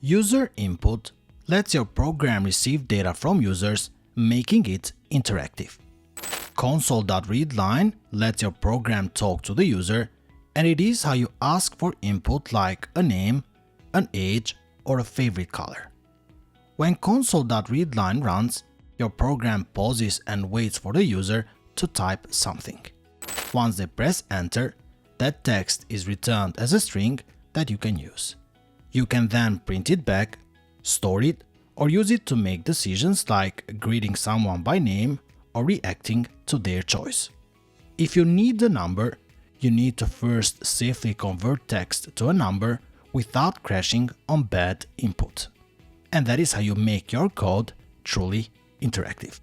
User input lets your program receive data from users, making it interactive. Console.ReadLine lets your program talk to the user, and it is how you ask for input like a name, an age, or a favorite color. When Console.ReadLine runs, your program pauses and waits for the user to type something. Once they press enter, that text is returned as a string that you can use. You can then print it back, store it, or use it to make decisions like greeting someone by name or reacting to their choice. If you need the number, you need to first safely convert text to a number without crashing on bad input. And that is how you make your code truly interactive.